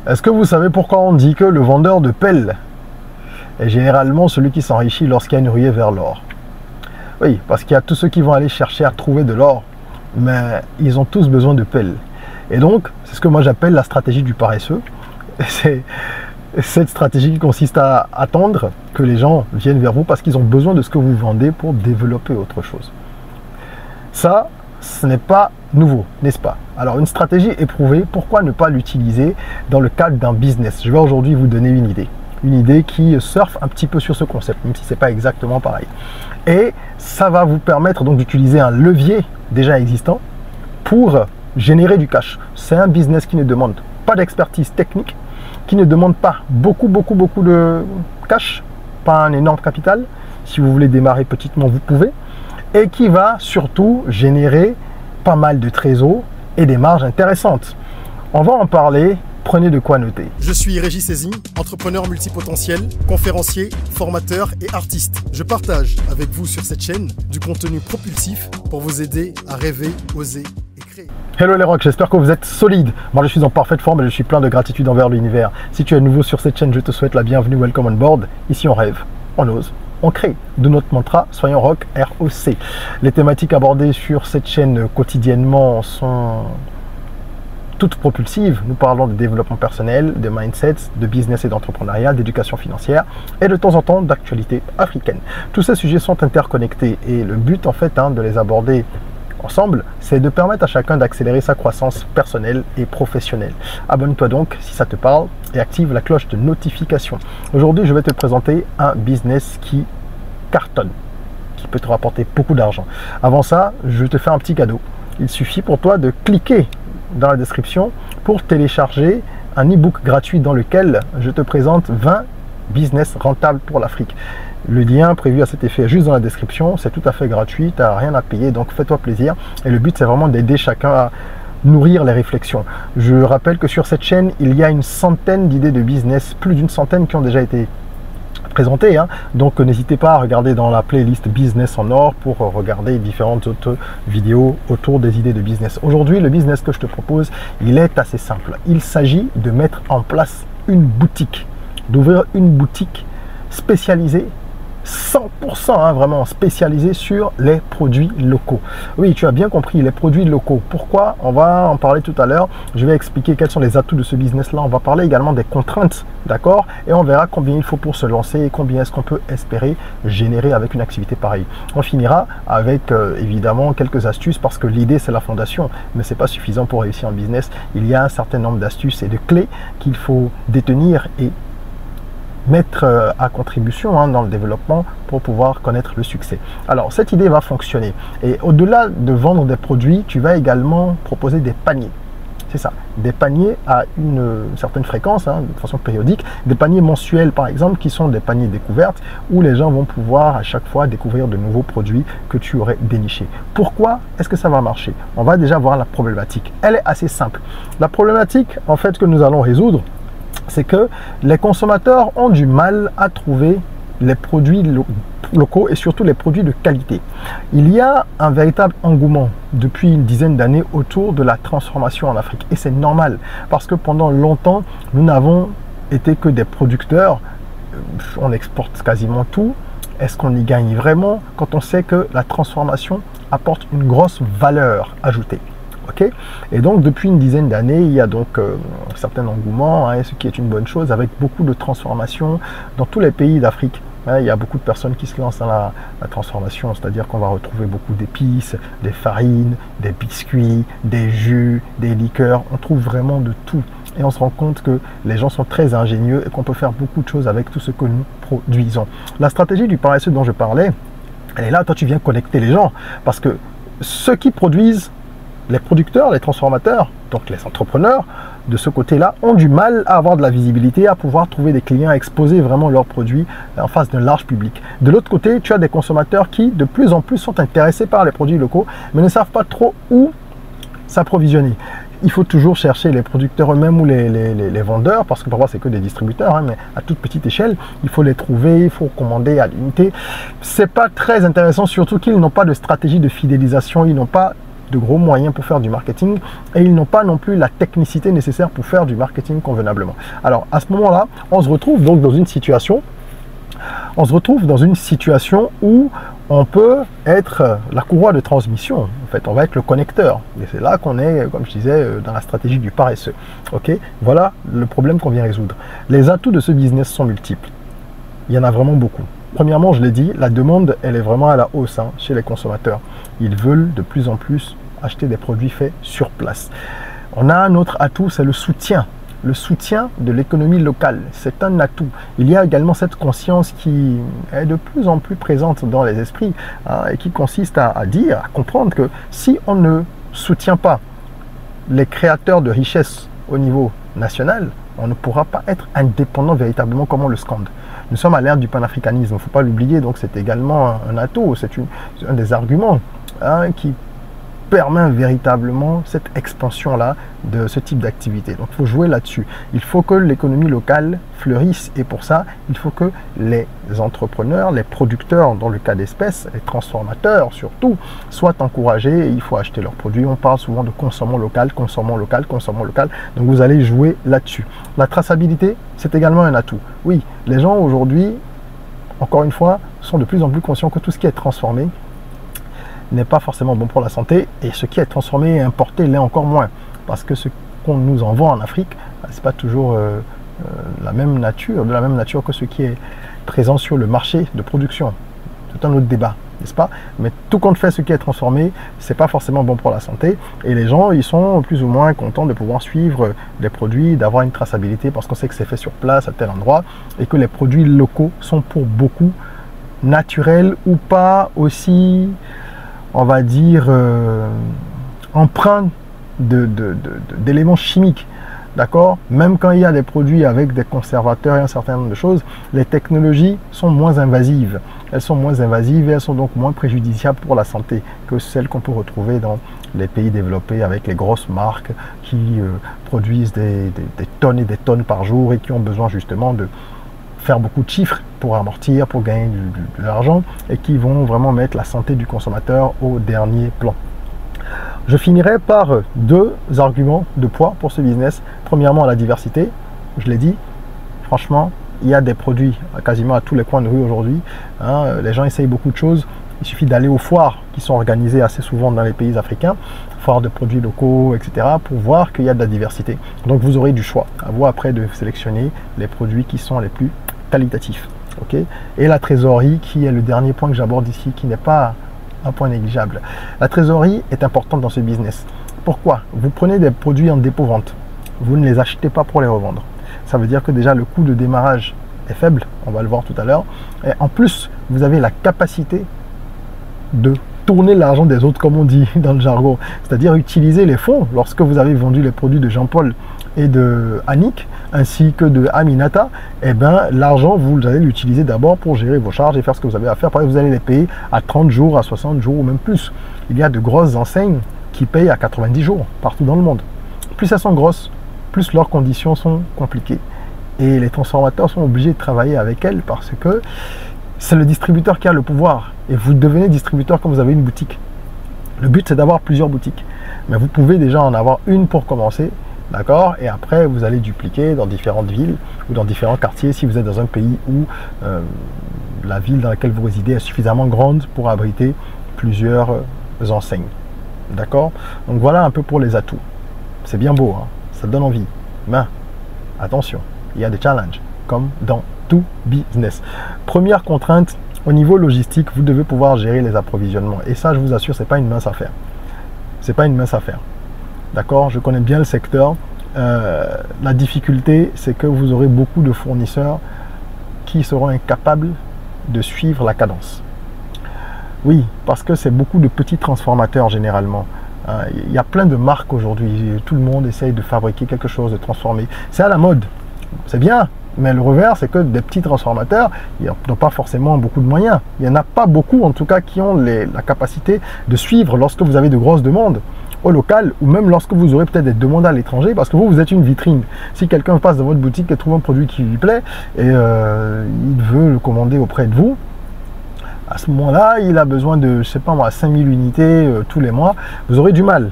Est-ce que vous savez pourquoi on dit que le vendeur de pelle est généralement celui qui s'enrichit lorsqu'il y a une ruée vers l'or? Oui, parce qu'il y a tous ceux qui vont aller chercher à trouver de l'or, mais ils ont tous besoin de pelle. Et donc, c'est ce que moi j'appelle la stratégie du paresseux. C'est cette stratégie qui consiste à attendre que les gens viennent vers vous parce qu'ils ont besoin de ce que vous vendez pour développer autre chose. Ça, ce n'est pas nouveau, n'est-ce pas? Alors, une stratégie éprouvée, pourquoi ne pas l'utiliser dans le cadre d'un business? Je vais aujourd'hui vous donner une idée qui surfe un petit peu sur ce concept, même si ce n'est pas exactement pareil. Et ça va vous permettre donc d'utiliser un levier déjà existant pour générer du cash. C'est un business qui ne demande pas d'expertise technique, qui ne demande pas beaucoup de cash, pas un énorme capital. Si vous voulez démarrer petitement, vous pouvez. Et qui va surtout générer pas mal de trésors et des marges intéressantes. On va en parler, prenez de quoi noter. Je suis Régis Sezin, entrepreneur multipotentiel, conférencier, formateur et artiste. Je partage avec vous sur cette chaîne du contenu propulsif pour vous aider à rêver, oser et créer. Hello les rocks, j'espère que vous êtes solides. Moi je suis en parfaite forme et je suis plein de gratitude envers l'univers. Si tu es nouveau sur cette chaîne, je te souhaite la bienvenue, welcome on board. Ici on rêve, on ose, on crée. De notre mantra, soyons rock, R-O-C. Les thématiques abordées sur cette chaîne quotidiennement sont toutes propulsives. Nous parlons de développement personnel, de mindset, de business et d'entrepreneuriat, d'éducation financière et de temps en temps d'actualité africaine. Tous ces sujets sont interconnectés et le but en fait de les aborder ensemble, c'est de permettre à chacun d'accélérer sa croissance personnelle et professionnelle. Abonne-toi donc si ça te parle et active la cloche de notification. Aujourd'hui, je vais te présenter un business qui cartonne, qui peut te rapporter beaucoup d'argent. Avant ça, je te fais un petit cadeau. Il suffit pour toi de cliquer dans la description pour télécharger un e-book gratuit dans lequel je te présente 20 business rentables pour l'Afrique. Le lien prévu à cet effet est juste dans la description, c'est tout à fait gratuit, tu n'as rien à payer, donc fais-toi plaisir. Et le but, c'est vraiment d'aider chacun à nourrir les réflexions. Je rappelle que sur cette chaîne, il y a une centaine d'idées de business, plus d'une centaine qui ont déjà été présentées. Donc n'hésitez pas à regarder dans la playlist Business en or pour regarder différentes autres vidéos autour des idées de business. Aujourd'hui, le business que je te propose, il est assez simple. Il s'agit de mettre en place une boutique, d'ouvrir une boutique spécialisée 100% vraiment spécialisé sur les produits locaux. Oui, tu as bien compris, les produits locaux. Pourquoi? On va en parler tout à l'heure. Je vais expliquer quels sont les atouts de ce business-là. On va parler également des contraintes, d'accord? Et on verra combien il faut pour se lancer et combien est-ce qu'on peut espérer générer avec une activité pareille. On finira avec évidemment quelques astuces parce que l'idée, c'est la fondation, mais ce n'est pas suffisant pour réussir en business. Il y a un certain nombre d'astuces et de clés qu'il faut détenir et mettre à contribution dans le développement pour pouvoir connaître le succès. Alors, cette idée va fonctionner. Et au-delà de vendre des produits, tu vas également proposer des paniers. C'est ça, des paniers à une certaine fréquence, de façon périodique, des paniers mensuels par exemple, qui sont des paniers découvertes, où les gens vont pouvoir à chaque fois découvrir de nouveaux produits que tu aurais dénichés. Pourquoi est-ce que ça va marcher? On va déjà voir la problématique. Elle est assez simple. La problématique, en fait, que nous allons résoudre, c'est que les consommateurs ont du mal à trouver les produits locaux et surtout les produits de qualité. Il y a un véritable engouement depuis une dizaine d'années autour de la transformation en Afrique. Et c'est normal parce que pendant longtemps, nous n'avons été que des producteurs. On exporte quasiment tout. Est-ce qu'on y gagne vraiment quand on sait que la transformation apporte une grosse valeur ajoutée? Okay. Et donc depuis une dizaine d'années, il y a donc un certain engouement, ce qui est une bonne chose, avec beaucoup de transformations dans tous les pays d'Afrique. Il y a beaucoup de personnes qui se lancent dans la transformation, c'est-à-dire qu'on va retrouver beaucoup d'épices, des farines, des biscuits, des jus, des liqueurs. On trouve vraiment de tout. Et on se rend compte que les gens sont très ingénieux et qu'on peut faire beaucoup de choses avec tout ce que nous produisons. La stratégie du paresseux dont je parlais, elle est là, toi tu viens connecter les gens. Parce que ceux qui produisent, les producteurs, les transformateurs, donc les entrepreneurs de ce côté-là ont du mal à avoir de la visibilité, à pouvoir trouver des clients, à exposer vraiment leurs produits en face d'un large public. De l'autre côté, tu as des consommateurs qui de plus en plus sont intéressés par les produits locaux, mais ne savent pas trop où s'approvisionner. Il faut toujours chercher les producteurs eux-mêmes ou les vendeurs, parce que parfois c'est que des distributeurs, mais à toute petite échelle, il faut les trouver, il faut commander à l'unité. C'est pas très intéressant, surtout qu'ils n'ont pas de stratégie de fidélisation, ils n'ont pas de gros moyens pour faire du marketing et ils n'ont pas non plus la technicité nécessaire pour faire du marketing convenablement. Alors à ce moment-là, on se retrouve donc dans une situation où on peut être la courroie de transmission. En fait, on va être le connecteur. Et c'est là qu'on est, comme je disais, dans la stratégie du paresseux. Ok, voilà le problème qu'on vient résoudre. Les atouts de ce business sont multiples. Il y en a vraiment beaucoup. Premièrement, je l'ai dit, la demande, elle est vraiment à la hausse chez les consommateurs. Ils veulent de plus en plus acheter des produits faits sur place. On a un autre atout, c'est le soutien. Le soutien de l'économie locale, c'est un atout. Il y a également cette conscience qui est de plus en plus présente dans les esprits et qui consiste à comprendre que si on ne soutient pas les créateurs de richesses au niveau national, on ne pourra pas être indépendant véritablement comme on le scande. Nous sommes à l'ère du panafricanisme, il ne faut pas l'oublier, donc c'est également un atout, c'est un des arguments qui permet véritablement cette expansion-là de ce type d'activité. Donc, il faut jouer là-dessus. Il faut que l'économie locale fleurisse et pour ça, il faut que les entrepreneurs, les producteurs, dans le cas d'espèces, les transformateurs surtout, soient encouragés et il faut acheter leurs produits. On parle souvent de consommons local, consommons local, consommons local. Donc, vous allez jouer là-dessus. La traçabilité, c'est également un atout. Oui, les gens aujourd'hui, encore une fois, sont de plus en plus conscients que tout ce qui est transformé n'est pas forcément bon pour la santé et ce qui est transformé et importé l'est encore moins parce que ce qu'on nous en vend en Afrique, c'est pas toujours de la même nature que ce qui est présent sur le marché de production. C'est un autre débat, n'est-ce pas? Mais tout compte fait, ce qui est transformé, c'est pas forcément bon pour la santé et les gens, ils sont plus ou moins contents de pouvoir suivre les produits, d'avoir une traçabilité parce qu'on sait que c'est fait sur place à tel endroit et que les produits locaux sont pour beaucoup naturels ou pas aussi, on va dire, empreint d'éléments chimiques. D'accord? Même quand il y a des produits avec des conservateurs et un certain nombre de choses, les technologies sont moins invasives. Elles sont moins invasives et elles sont donc moins préjudiciables pour la santé que celles qu'on peut retrouver dans les pays développés avec les grosses marques qui produisent des tonnes et des tonnes par jour et qui ont besoin justement de faire beaucoup de chiffres pour amortir, pour gagner de l'argent et qui vont vraiment mettre la santé du consommateur au dernier plan. Je finirai par deux arguments de poids pour ce business. Premièrement, la diversité. Je l'ai dit, franchement, il y a des produits quasiment à tous les coins de rue aujourd'hui. Les gens essayent beaucoup de choses. Il suffit d'aller aux foires qui sont organisées assez souvent dans les pays africains, foires de produits locaux, etc., pour voir qu'il y a de la diversité. Donc vous aurez du choix. À vous après de sélectionner les produits qui sont les plus qualitatifs. Okay? Et la trésorerie, qui est le dernier point que j'aborde ici, qui n'est pas un point négligeable. La trésorerie est importante dans ce business. Pourquoi? Vous prenez des produits en dépôt-vente. Vous ne les achetez pas pour les revendre. Ça veut dire que déjà le coût de démarrage est faible, on va le voir tout à l'heure. Et en plus, vous avez la capacité de tourner l'argent des autres, comme on dit dans le jargon. C'est-à-dire utiliser les fonds lorsque vous avez vendu les produits de Jean-Paul et de Annick, ainsi que de Aminata, et bien l'argent, vous allez l'utiliser d'abord pour gérer vos charges et faire ce que vous avez à faire. Par exemple, vous allez les payer à 30 jours, à 60 jours ou même plus. Il y a de grosses enseignes qui payent à 90 jours partout dans le monde. Plus elles sont grosses, plus leurs conditions sont compliquées. Et les transformateurs sont obligés de travailler avec elles parce que c'est le distributeur qui a le pouvoir. Et vous devenez distributeur quand vous avez une boutique. Le but, c'est d'avoir plusieurs boutiques. Mais vous pouvez déjà en avoir une pour commencer. D'accord? Et après, vous allez dupliquer dans différentes villes ou dans différents quartiers si vous êtes dans un pays où la ville dans laquelle vous résidez est suffisamment grande pour abriter plusieurs enseignes. D'accord? Donc voilà un peu pour les atouts. C'est bien beau, ça donne envie. Mais attention, il y a des challenges, comme dans tout business. Première contrainte, au niveau logistique, vous devez pouvoir gérer les approvisionnements. Et ça, je vous assure, ce n'est pas une mince affaire. C'est pas une mince affaire. D'accord? Je connais bien le secteur. La difficulté, c'est que vous aurez beaucoup de fournisseurs qui seront incapables de suivre la cadence. Oui, parce que c'est beaucoup de petits transformateurs généralement. Il y a plein de marques aujourd'hui. Tout le monde essaye de fabriquer quelque chose, de transformer. C'est à la mode. C'est bien. Mais le revers, c'est que des petits transformateurs, ils n'ont pas forcément beaucoup de moyens. Il n'y en a pas beaucoup, en tout cas, qui ont la capacité de suivre lorsque vous avez de grosses demandes au local ou même lorsque vous aurez peut-être des demandes à l'étranger parce que vous êtes une vitrine. Si quelqu'un passe dans votre boutique et trouve un produit qui lui plaît et il veut le commander auprès de vous, À ce moment-là, il a besoin de, je sais pas moi, 5000 unités tous les mois. Vous aurez du mal.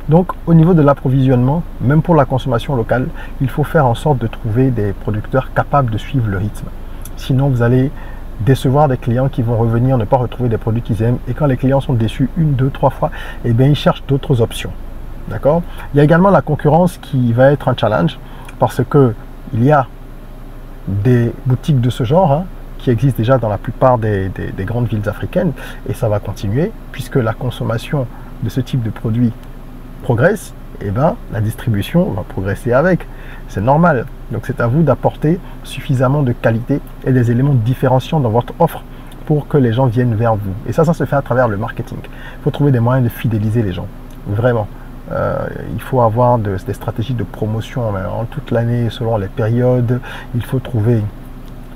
Donc, au niveau de l'approvisionnement, même pour la consommation locale, il faut faire en sorte de trouver des producteurs capables de suivre le rythme. Sinon, vous allez décevoir des clients qui vont revenir, ne pas retrouver des produits qu'ils aiment. Et quand les clients sont déçus une, deux, trois fois, eh bien, ils cherchent d'autres options. D'accord? Il y a également la concurrence qui va être un challenge parce que il y a des boutiques de ce genre hein, qui existent déjà dans la plupart des grandes villes africaines et ça va continuer puisque la consommation de ce type de produits progresse, et ben la distribution va progresser avec. C'est normal. Donc c'est à vous d'apporter suffisamment de qualité et des éléments différenciants dans votre offre pour que les gens viennent vers vous. Et ça se fait à travers le marketing. Il faut trouver des moyens de fidéliser les gens. Vraiment. Il faut avoir des stratégies de promotion en toute l'année selon les périodes. Il faut trouver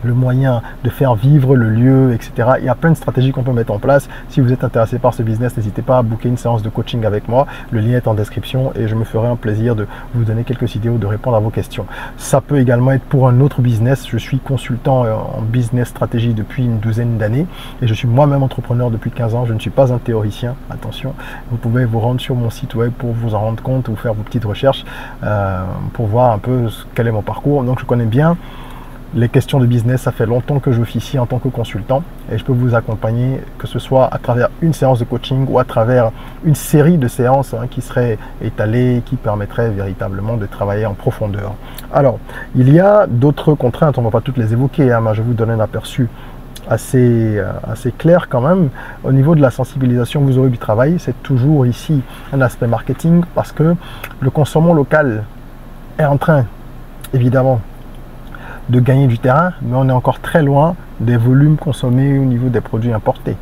le moyen de faire vivre le lieu, etc. Il y a plein de stratégies qu'on peut mettre en place. Si vous êtes intéressé par ce business, n'hésitez pas à booker une séance de coaching avec moi. Le lien est en description et je me ferai un plaisir de vous donner quelques idées ou de répondre à vos questions. Ça peut également être pour un autre business. Je suis consultant en business stratégie depuis une douzaine d'années et je suis moi-même entrepreneur depuis 15 ans. Je ne suis pas un théoricien, attention. Vous pouvez vous rendre sur mon site web pour vous en rendre compte ou faire vos petites recherches pour voir un peu quel est mon parcours. Donc je connais bien les questions de business, ça fait longtemps que j'officie en tant que consultant et je peux vous accompagner, que ce soit à travers une séance de coaching ou à travers une série de séances hein, qui seraient étalées, qui permettraient véritablement de travailler en profondeur. Alors, il y a d'autres contraintes, on ne va pas toutes les évoquer, hein, mais je vais vous donner un aperçu assez clair quand même. Au niveau de la sensibilisation, vous aurez du travail, c'est toujours ici un aspect marketing parce que le consommant local est en train, évidemment, de gagner du terrain, mais on est encore très loin des volumes consommés au niveau des produits importés.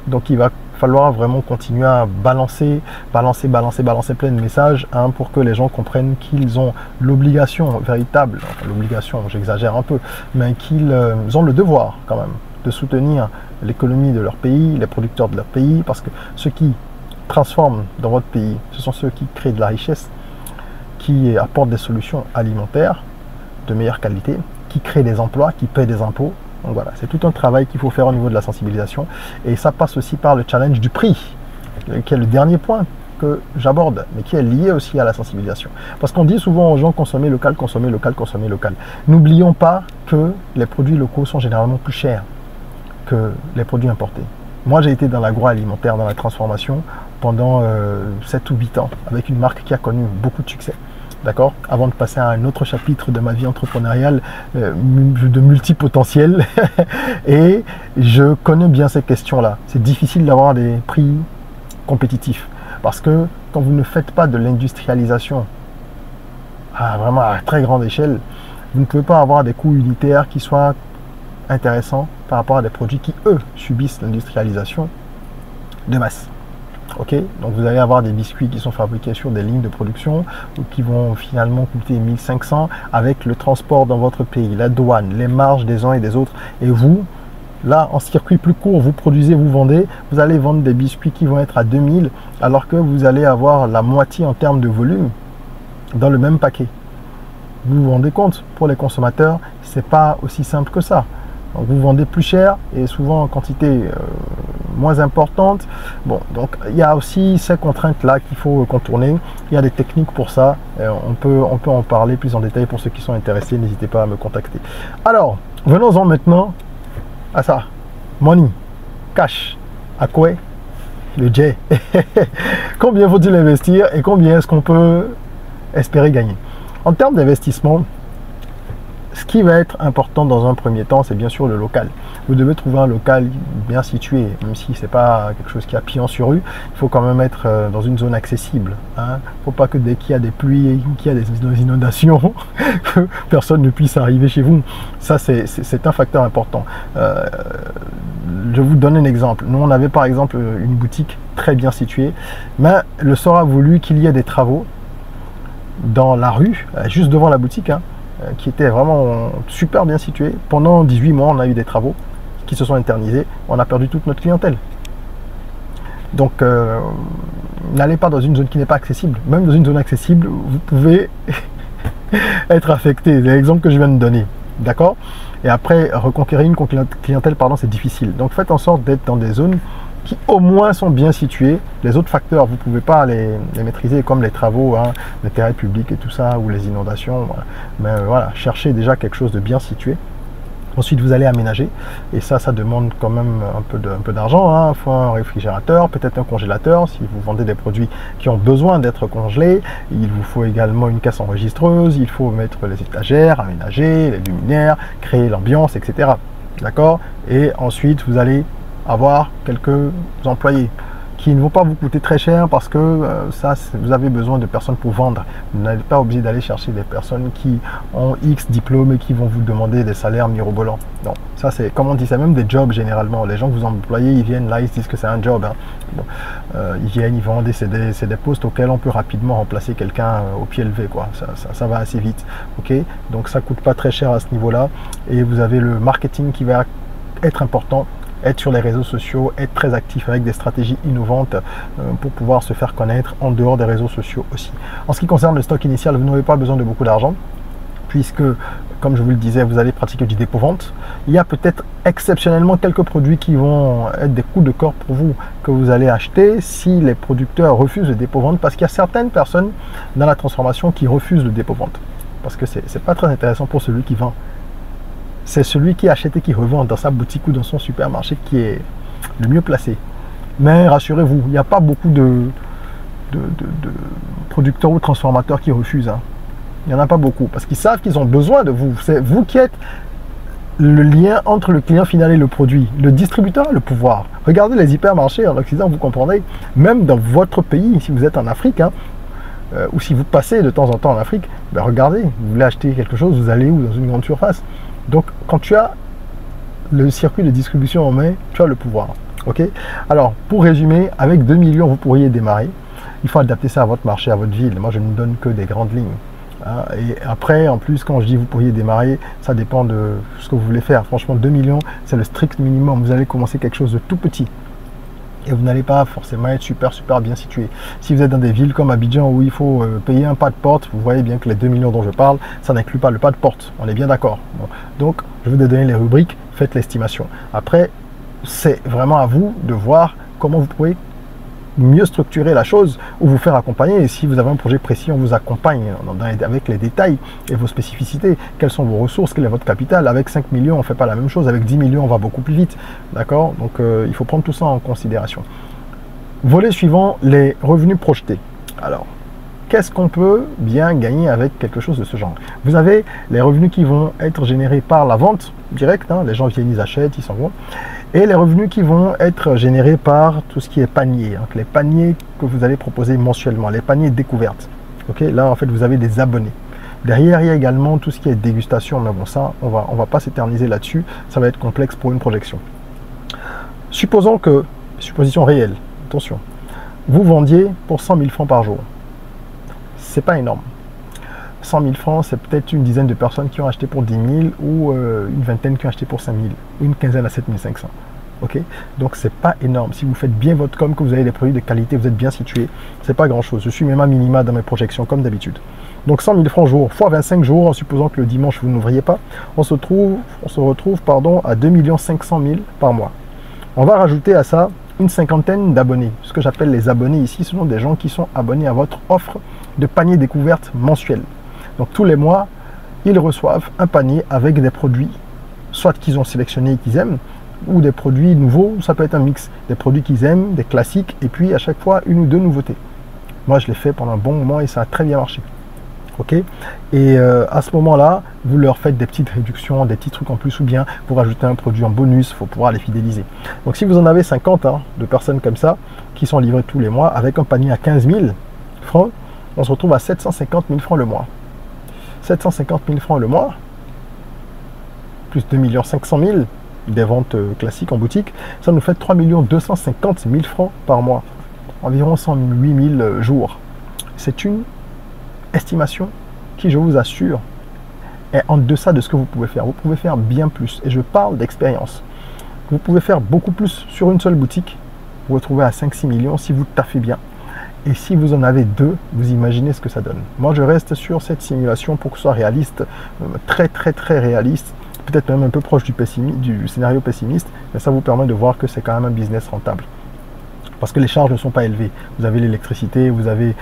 Donc il va falloir vraiment continuer à balancer plein de messages hein, pour que les gens comprennent qu'ils ont l'obligation véritable, enfin, l'obligation, j'exagère un peu, mais qu'ils ont le devoir quand même de soutenir l'économie de leur pays, les producteurs de leur pays, parce que ceux qui transforment dans votre pays, ce sont ceux qui créent de la richesse, qui apportent des solutions alimentaires de meilleure qualité, qui créent des emplois, qui paient des impôts. Donc voilà, c'est tout un travail qu'il faut faire au niveau de la sensibilisation et ça passe aussi par le challenge du prix, qui est le dernier point que j'aborde, mais qui est lié aussi à la sensibilisation. Parce qu'on dit souvent aux gens consommer local, consommer local, consommer local. N'oublions pas que les produits locaux sont généralement plus chers que les produits importés. Moi, j'ai été dans l'agroalimentaire, dans la transformation pendant 7 ou 8 ans avec une marque qui a connu beaucoup de succès. D'accord? Avant de passer à un autre chapitre de ma vie entrepreneuriale de multipotentiel et je connais bien ces questions-là. C'est difficile d'avoir des prix compétitifs parce que quand vous ne faites pas de l'industrialisation vraiment à très grande échelle, vous ne pouvez pas avoir des coûts unitaires qui soient intéressants par rapport à des produits qui, eux, subissent l'industrialisation de masse. Ok, donc vous allez avoir des biscuits qui sont fabriqués sur des lignes de production ou qui vont finalement coûter 1500 avec le transport dans votre pays, la douane, les marges des uns et des autres. Et vous, là, en circuit plus court, vous produisez, vous vendez, vous allez vendre des biscuits qui vont être à 2000 alors que vous allez avoir la moitié en termes de volume dans le même paquet. Vous vous rendez compte, pour les consommateurs, c'est pas aussi simple que ça. Donc vous vendez plus cher et souvent en quantité moins importante. Bon, donc il y a aussi ces contraintes-là qu'il faut contourner. Il y a des techniques pour ça. On peut en parler plus en détail pour ceux qui sont intéressés. N'hésitez pas à me contacter. Alors, venons-en maintenant à ça. Money, cash, à quoi le jet. Combien faut-il investir et combien est-ce qu'on peut espérer gagner? En termes d'investissement, ce qui va être important dans un premier temps, c'est bien sûr le local. Vous devez trouver un local bien situé, même si ce n'est pas quelque chose qui a pignon sur rue. Il faut quand même être dans une zone accessible. Il ne faut pas que dès qu'il y a des pluies, qu'il y a des inondations, que personne ne puisse arriver chez vous. Ça, c'est un facteur important. Je vous donne un exemple. Nous, on avait par exemple une boutique très bien située, mais le sort a voulu qu'il y ait des travaux dans la rue, juste devant la boutique, qui était vraiment super bien situé. Pendant 18 mois, on a eu des travaux qui se sont internisés. On a perdu toute notre clientèle. Donc, n'allez pas dans une zone qui n'est pas accessible. Même dans une zone accessible, vous pouvez être affecté. C'est l'exemple que je viens de donner. D'accord? Et après, reconquérir une clientèle, pardon, c'est difficile. Donc faites en sorte d'être dans des zones qui au moins sont bien situées. Les autres facteurs, vous ne pouvez pas les maîtriser, comme les travaux, hein, l'intérêt public et tout ça, ou les inondations. Voilà. Mais voilà, cherchez déjà quelque chose de bien situé. Ensuite, vous allez aménager, et ça demande quand même un peu d'argent. Hein. Il faut un réfrigérateur, peut-être un congélateur, si vous vendez des produits qui ont besoin d'être congelés. Il vous faut également une caisse enregistreuse, il faut mettre les étagères, aménager, les luminaires, créer l'ambiance, etc. D'accord? Et ensuite, vous allez avoir quelques employés qui ne vont pas vous coûter très cher parce que vous avez besoin de personnes pour vendre. Vous n'êtes pas obligé d'aller chercher des personnes qui ont X diplômes et qui vont vous demander des salaires mirobolants. Non, ça c'est, comme on dit, c'est même des jobs généralement. Les gens que vous employez, ils viennent là, ils disent que c'est un job. Hein. Bon, ils viennent, ils vendent, c'est des postes auxquels on peut rapidement remplacer quelqu'un au pied levé, quoi. Ça va assez vite. Ok, donc ça coûte pas très cher à ce niveau-là. Et vous avez le marketing qui va être important. Être sur les réseaux sociaux, être très actif avec des stratégies innovantes pour pouvoir se faire connaître en dehors des réseaux sociaux aussi. En ce qui concerne le stock initial, vous n'avez pas besoin de beaucoup d'argent puisque, comme je vous le disais, vous allez pratiquer du dépôt-vente. Il y a peut-être exceptionnellement quelques produits qui vont être des coups de cœur pour vous que vous allez acheter si les producteurs refusent le dépôt-vente, parce qu'il y a certaines personnes dans la transformation qui refusent le dépôt-vente parce que c'est pas très intéressant pour celui qui vend. C'est celui qui achète et qui revend dans sa boutique ou dans son supermarché qui est le mieux placé. Mais rassurez-vous, il n'y a pas beaucoup de producteurs ou transformateurs qui refusent. Hein. Il n'y en a pas beaucoup parce qu'ils savent qu'ils ont besoin de vous. C'est vous qui êtes le lien entre le client final et le produit. Le distributeur a le pouvoir. Regardez les hypermarchés en Occident, vous comprenez. Même dans votre pays, si vous êtes en Afrique, hein, ou si vous passez de temps en temps en Afrique, ben regardez, vous voulez acheter quelque chose, vous allez où? Dans une grande surface. Donc, quand tu as le circuit de distribution en main, tu as le pouvoir. Ok. Alors, pour résumer, avec 2 millions, vous pourriez démarrer. Il faut adapter ça à votre marché, à votre ville. Moi, je ne donne que des grandes lignes. Hein. Et après, en plus, quand je dis vous pourriez démarrer, ça dépend de ce que vous voulez faire. Franchement, 2 millions, c'est le strict minimum. Vous allez commencer quelque chose de tout petit. Et vous n'allez pas forcément être super bien situé. Si vous êtes dans des villes comme Abidjan où il faut payer un pas de porte, vous voyez bien que les 2 millions dont je parle, ça n'inclut pas le pas de porte. On est bien d'accord. Bon. Donc, je vous ai donné les rubriques, faites l'estimation. Après, c'est vraiment à vous de voir comment vous pouvez mieux structurer la chose ou vous faire accompagner. Et si vous avez un projet précis, on vous accompagne avec les détails et vos spécificités. Quelles sont vos ressources? Quel est votre capital? Avec 5 millions, on ne fait pas la même chose. Avec 10 millions, on va beaucoup plus vite. D'accord? Donc, il faut prendre tout ça en considération. Volet suivant, les revenus projetés. Alors, qu'est-ce qu'on peut bien gagner avec quelque chose de ce genre? Vous avez les revenus qui vont être générés par la vente directe. Hein, les gens viennent, ils achètent, ils s'en vont. Et les revenus qui vont être générés par tout ce qui est panier, donc les paniers que vous allez proposer mensuellement, les paniers découvertes. Ok, là en fait vous avez des abonnés. Derrière il y a également tout ce qui est dégustation, mais bon ça on va pas s'éterniser là-dessus, ça va être complexe pour une projection. Supposons que, supposition réelle, attention, vous vendiez pour 100 000 francs par jour. C'est pas énorme. 100 000 francs, c'est peut-être une dizaine de personnes qui ont acheté pour 10 000 ou une vingtaine qui ont acheté pour 5 000 ou une quinzaine à 7 500. Ok, donc c'est pas énorme. Si vous faites bien votre com, que vous avez des produits de qualité, vous êtes bien situé, c'est pas grand chose. Je suis même à minima dans mes projections comme d'habitude. Donc 100 000 francs jour fois 25 jours, en supposant que le dimanche vous n'ouvriez pas, on se retrouve à 2 500 000 par mois. On va rajouter à ça une cinquantaine d'abonnés. Ce que j'appelle les abonnés ici, ce sont des gens qui sont abonnés à votre offre de panier découverte mensuel. Donc tous les mois, ils reçoivent un panier avec des produits, soit qu'ils ont sélectionnés et qu'ils aiment, ou des produits nouveaux, ça peut être un mix, des produits qu'ils aiment, des classiques, et puis à chaque fois une ou deux nouveautés. Moi je l'ai fait pendant un bon moment et ça a très bien marché. Ok. Et à ce moment-là, vous leur faites des petites réductions, des petits trucs en plus, ou bien vous rajoutez un produit en bonus, il faut pouvoir les fidéliser. Donc si vous en avez 50 de personnes comme ça, qui sont livrées tous les mois, avec un panier à 15 000 francs, on se retrouve à 750 000 francs le mois. 750 000 francs le mois, plus 2 500 000 des ventes classiques en boutique, ça nous fait 3 250 000 francs par mois, environ 108 000 jours. C'est une estimation qui, je vous assure, est en deçà de ce que vous pouvez faire. Vous pouvez faire bien plus, et je parle d'expérience. Vous pouvez faire beaucoup plus sur une seule boutique, vous retrouvez à 5-6 millions si vous taffez bien. Et si vous en avez 2, vous imaginez ce que ça donne. Moi, je reste sur cette simulation pour que ce soit réaliste, très réaliste, peut-être même un peu proche du scénario pessimiste, mais ça vous permet de voir que c'est quand même un business rentable. Parce que les charges ne sont pas élevées. Vous avez l'électricité, vous avez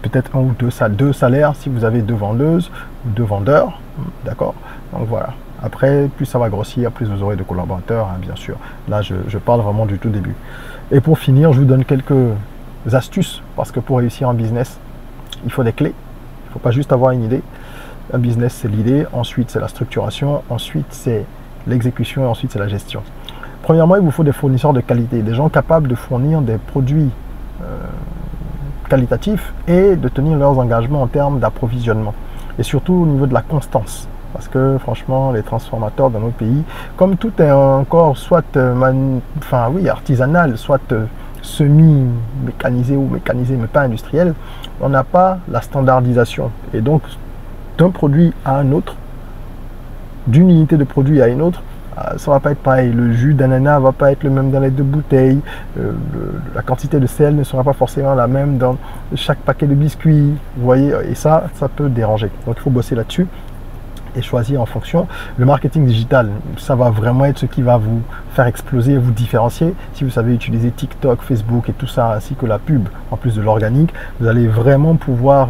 peut-être 1 ou 2 salaires si vous avez 2 vendeuses ou 2 vendeurs. D'accord? Donc voilà. Après, plus ça va grossir, plus vous aurez de collaborateurs, hein, bien sûr. Là, je parle vraiment du tout début. Et pour finir, je vous donne quelques astuces. Parce que pour réussir un business, il faut des clés. Il ne faut pas juste avoir une idée. Un business, c'est l'idée. Ensuite, c'est la structuration. Ensuite, c'est l'exécution. Et ensuite, c'est la gestion. Premièrement, il vous faut des fournisseurs de qualité, des gens capables de fournir des produits qualitatifs et de tenir leurs engagements en termes d'approvisionnement. Et surtout au niveau de la constance. Parce que franchement, les transformateurs dans nos pays, comme tout est encore soit artisanal, soit semi-mécanisé ou mécanisé, mais pas industriel, on n'a pas la standardisation. Et donc, d'un produit à un autre, d'une unité de produit à une autre, ça va pas être pareil. Le jus d'ananas va pas être le même dans les 2 bouteilles. La quantité de sel ne sera pas forcément la même dans chaque paquet de biscuits. Vous voyez, et ça peut déranger. Donc il faut bosser là-dessus et choisir en fonction. Le marketing digital, ça va vraiment être ce qui va vous faire exploser, vous différencier. Si vous savez utiliser TikTok, Facebook et tout ça, ainsi que la pub, en plus de l'organique, vous allez vraiment pouvoir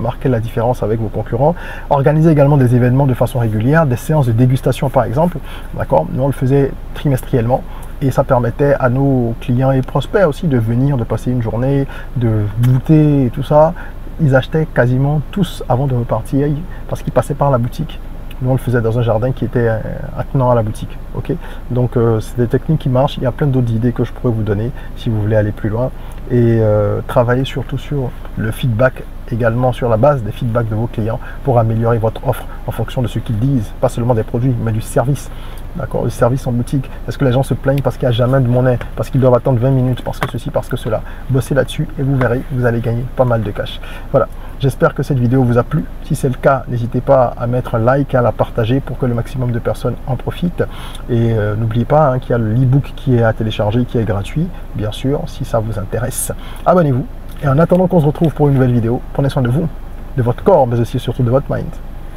marquer la différence avec vos concurrents. Organiser également des événements de façon régulière, des séances de dégustation par exemple. D'accord, nous on le faisait trimestriellement. Et ça permettait à nos clients et prospects aussi de venir, de passer une journée, de goûter et tout ça. Ils achetaient quasiment tous avant de repartir parce qu'ils passaient par la boutique. Nous, on le faisait dans un jardin qui était attenant à la boutique. Okay, donc, c'est des techniques qui marchent. Il y a plein d'autres idées que je pourrais vous donner si vous voulez aller plus loin. Et travailler surtout sur le feedback, également sur la base des feedbacks de vos clients pour améliorer votre offre en fonction de ce qu'ils disent. Pas seulement des produits, mais du service. D'accord, le service en boutique. Est-ce que les gens se plaignent parce qu'il n'y a jamais de monnaie, parce qu'ils doivent attendre 20 minutes, parce que ceci, parce que cela. Bossez là-dessus et vous verrez, vous allez gagner pas mal de cash. Voilà, j'espère que cette vidéo vous a plu. Si c'est le cas, n'hésitez pas à mettre un like, à la partager pour que le maximum de personnes en profitent. Et n'oubliez pas qu'il y a l'e-book qui est à télécharger, qui est gratuit, bien sûr, si ça vous intéresse. Abonnez-vous. Et en attendant qu'on se retrouve pour une nouvelle vidéo, prenez soin de vous, de votre corps, mais aussi surtout de votre mind.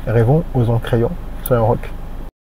Et rêvons, osons, créons, soyons rock.